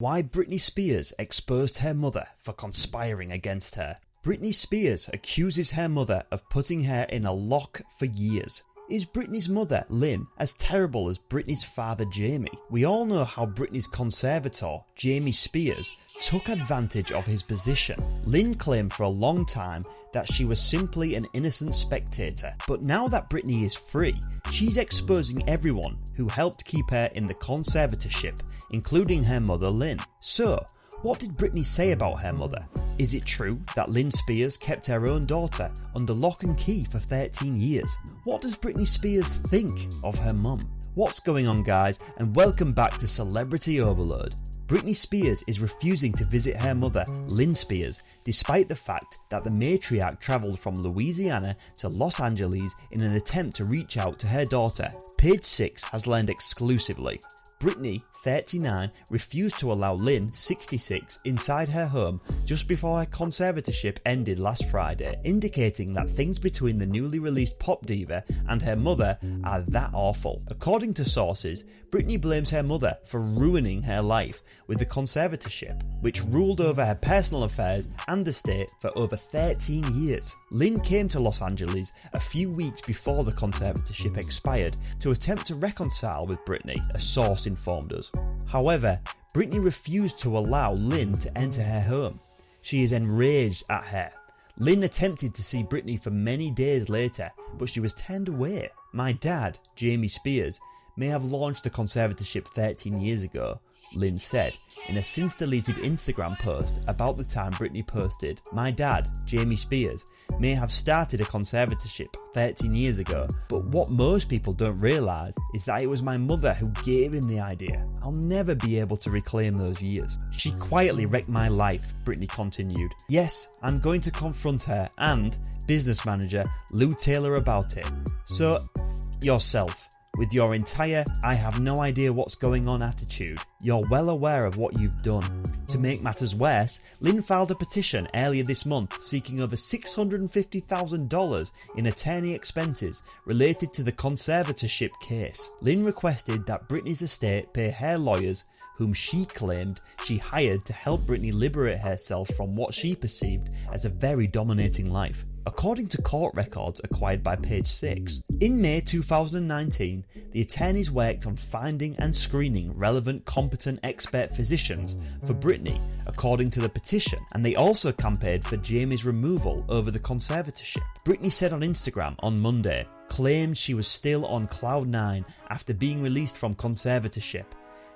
Why Britney Spears exposed her mother for conspiring against her. Britney Spears accuses her mother of putting her in a lock for years. Is Britney's mother, Lynn, as terrible as Britney's father, Jamie? We all know how Britney's conservator, Jamie Spears, took advantage of his position. Lynn claimed for a long time that she was simply an innocent spectator, but now that Britney is free, she's exposing everyone who helped keep her in the conservatorship, including her mother Lynn. So, what did Britney say about her mother? Is it true that Lynn Spears kept her own daughter under lock and key for 13 years? What does Britney Spears think of her mum? What's going on, guys, and welcome back to Celebrity Overload. Britney Spears is refusing to visit her mother, Lynn Spears, despite the fact that the matriarch travelled from Louisiana to Los Angeles in an attempt to reach out to her daughter. Page 6 has learned exclusively. Britney, 39, refused to allow Lynn, 66, inside her home just before her conservatorship ended last Friday, indicating that things between the newly released pop diva and her mother are that awful. According to sources, Britney blames her mother for ruining her life with the conservatorship, which ruled over her personal affairs and estate for over 13 years. Lynn came to Los Angeles a few weeks before the conservatorship expired to attempt to reconcile with Britney, a source informed us. However, Britney refused to allow Lynn to enter her home. She is enraged at her. Lynn attempted to see Britney for many days later, but she was turned away. My dad, Jamie Spears, may have launched the conservatorship 13 years ago, Lynn said in a since deleted Instagram post about the time Britney posted, "My dad, Jamie Spears, may have started a conservatorship 13 years ago, but what most people don't realise is that it was my mother who gave him the idea. I'll never be able to reclaim those years. She quietly wrecked my life," Britney continued. "Yes, I'm going to confront her and business manager Lou Taylor about it. So, yourself. With your entire 'I have no idea what's going on' attitude, you're well aware of what you've done." To make matters worse, Lynn filed a petition earlier this month seeking over $650,000 in attorney expenses related to the conservatorship case. Lynn requested that Britney's estate pay her lawyers, whom she claimed she hired to help Britney liberate herself from what she perceived as a very dominating life. According to court records acquired by Page 6, in May 2019, the attorneys worked on finding and screening relevant competent expert physicians for Britney, according to the petition, and they also campaigned for Jamie's removal over the conservatorship. Britney said on Instagram on Monday, claimed she was still on cloud 9 after being released from conservatorship.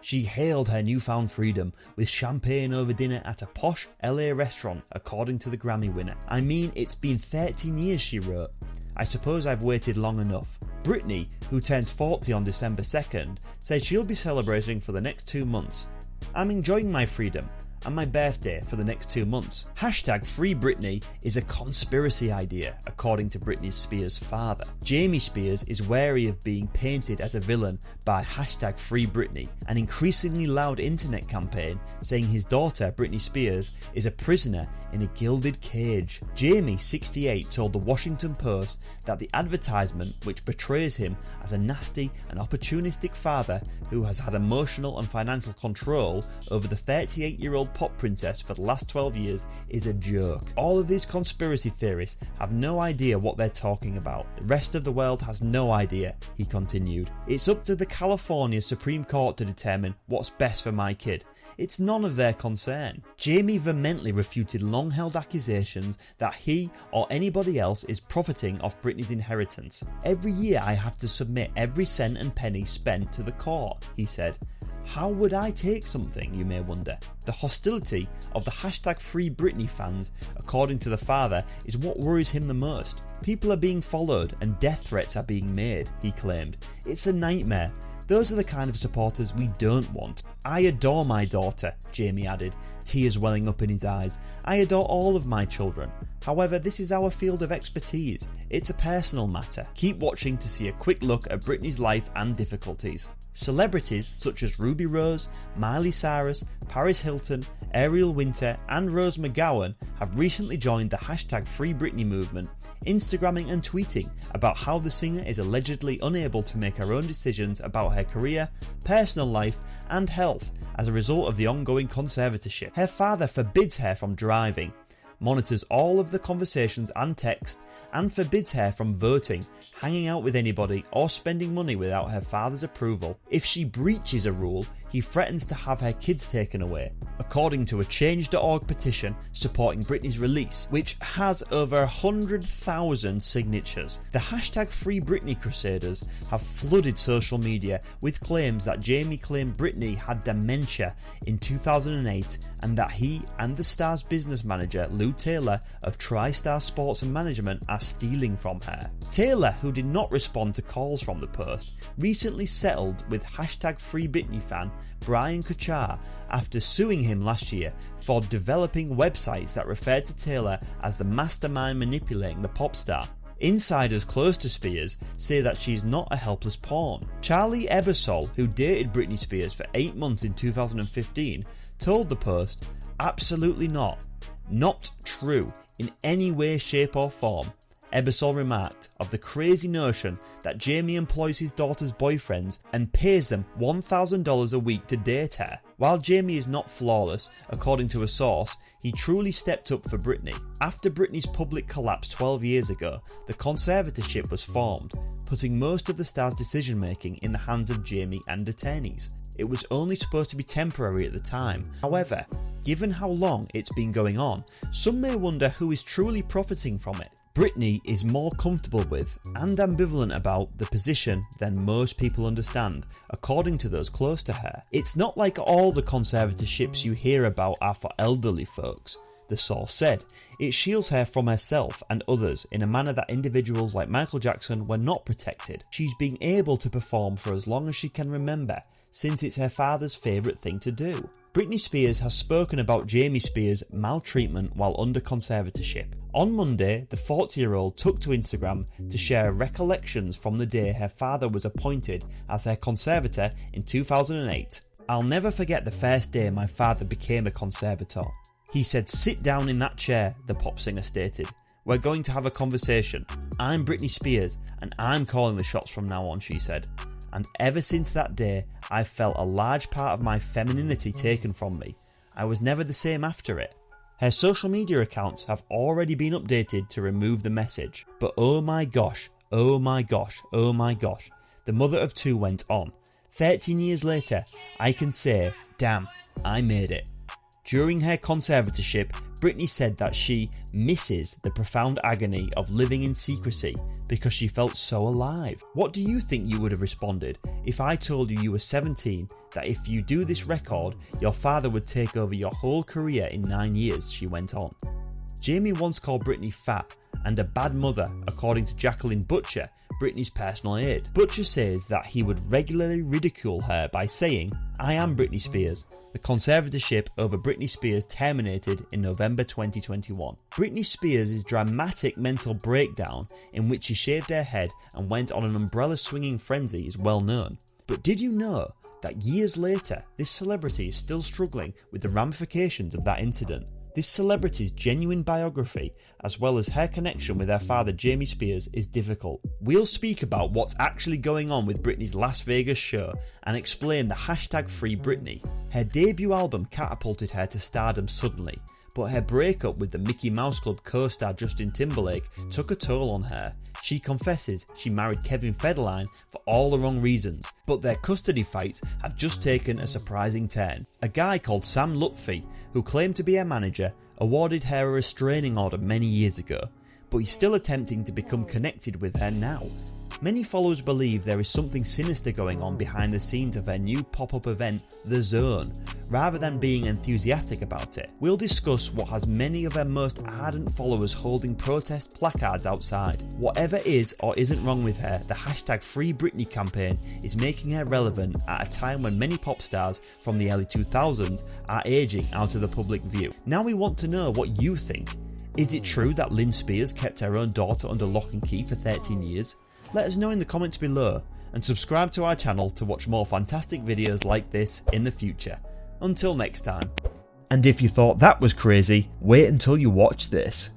She hailed her newfound freedom with champagne over dinner at a posh LA restaurant, according to the Grammy winner. "I mean, it's been 13 years, she wrote. I suppose I've waited long enough." Britney, who turns 40 on December 2nd, said she'll be celebrating for the next 2 months. "I'm enjoying my freedom and my birthday for the next 2 months. #FreeBritney is a conspiracy idea, according to Britney Spears' father. Jamie Spears is wary of being painted as a villain by #FreeBritney, an increasingly loud internet campaign saying his daughter Britney Spears is a prisoner in a gilded cage. Jamie, 68, told the Washington Post that the advertisement, which portrays him as a nasty and opportunistic father who has had emotional and financial control over the 38-year-old pop princess for the last 12 years, is a joke. All of these conspiracy theorists have no idea what they're talking about. The rest of the world has no idea," he continued. "It's up to the California Supreme Court to determine what's best for my kid. It's none of their concern." Jamie vehemently refuted long-held accusations that he or anybody else is profiting off Britney's inheritance. "Every year I have to submit every cent and penny spent to the court," he said. How would I take something, you may wonder? The hostility of the #FreeBritney fans, according to the father, is what worries him the most. "People are being followed and death threats are being made," he claimed. "It's a nightmare. Those are the kind of supporters we don't want." "I adore my daughter," Jamie added, tears welling up in his eyes. I adore all of my children. However, this is our field of expertise. It's a personal matter. Keep watching to see a quick look at Britney's life and difficulties. Celebrities such as Ruby Rose, Miley Cyrus, Paris Hilton, Ariel Winter and Rose McGowan have recently joined the #FreeBritney movement, Instagramming and tweeting about how the singer is allegedly unable to make her own decisions about her career, personal life and health as a result of the ongoing conservatorship. Her father forbids her from driving, monitors all of the conversations and text, and forbids her from voting, hanging out with anybody or spending money without her father's approval. If she breaches a rule, he threatens to have her kids taken away, according to a Change.org petition supporting Britney's release, which has over 100,000 signatures. The #FreeBritney crusaders have flooded social media with claims that Jamie claimed Britney had dementia in 2008 and that he and the star's business manager Lou Taylor of TriStar Sports and Management are stealing from her. Taylor, who did not respond to calls from the post, recently settled with #FreeBritney fan Brian Kuchar after suing him last year for developing websites that referred to Taylor as the mastermind manipulating the pop star. Insiders close to Spears say that she's not a helpless pawn. Charlie Ebersol, who dated Britney Spears for 8 months in 2015, told the Post, "Absolutely not. Not true in any way, shape or form." Ebersol remarked of the crazy notion that Jamie employs his daughter's boyfriends and pays them $1,000 a week to date her. While Jamie is not flawless, according to a source, he truly stepped up for Britney. After Britney's public collapse 12 years ago, the conservatorship was formed, putting most of the star's decision making in the hands of Jamie and attorneys. It was only supposed to be temporary at the time. However, given how long it's been going on, some may wonder who is truly profiting from it. Britney is more comfortable with and ambivalent about the position than most people understand, according to those close to her. It's not like all the conservatorships you hear about are for elderly folks, the source said. It shields her from herself and others in a manner that individuals like Michael Jackson were not protected. She's been able to perform for as long as she can remember, since it's her father's favourite thing to do. Britney Spears has spoken about Jamie Spears' maltreatment while under conservatorship. On Monday, the 40-year-old took to Instagram to share recollections from the day her father was appointed as her conservator in 2008. "I'll never forget the first day my father became a conservator. He said, 'Sit down in that chair,' the pop singer stated. 'We're going to have a conversation. I'm Britney Spears and I'm calling the shots from now on,' she said. And ever since that day, I felt a large part of my femininity taken from me. I was never the same after it." Her social media accounts have already been updated to remove the message. But oh my gosh, oh my gosh, oh my gosh, the mother of two went on. 13 years later, I can say, damn, I made it. During her conservatorship, Britney said that she misses the profound agony of living in secrecy because she felt so alive. What do you think you would have responded if I told you you were 17, that if you do this record, your father would take over your whole career in 9 years, she went on. Jamie once called Britney fat and a bad mother, according to Jacqueline Butcher, Britney's personal aide. Butcher says that he would regularly ridicule her by saying, "I am Britney Spears." The conservatorship over Britney Spears terminated in November 2021. Britney Spears' dramatic mental breakdown, in which she shaved her head and went on an umbrella swinging frenzy, is well known. But did you know that years later, this celebrity is still struggling with the ramifications of that incident? This celebrity's genuine biography, as well as her connection with her father Jamie Spears, is difficult. We'll speak about what's actually going on with Britney's Las Vegas show and explain the #FreeBritney. Her debut album catapulted her to stardom suddenly, but her breakup with the Mickey Mouse Club co-star Justin Timberlake took a toll on her. She confesses she married Kevin Federline for all the wrong reasons, but their custody fights have just taken a surprising turn. A guy called Sam Lutfi, who claimed to be her manager, awarded her a restraining order many years ago, but he's still attempting to become connected with her now. Many followers believe there is something sinister going on behind the scenes of her new pop-up event, The Zone, rather than being enthusiastic about it. We'll discuss what has many of her most ardent followers holding protest placards outside. Whatever is or isn't wrong with her, the hashtag Free Britney campaign is making her relevant at a time when many pop stars from the early 2000s are aging out of the public view. Now we want to know what you think. Is it true that Lynn Spears kept her own daughter under lock and key for 13 years? Let us know in the comments below, and subscribe to our channel to watch more fantastic videos like this in the future. Until next time. And if you thought that was crazy, wait until you watch this.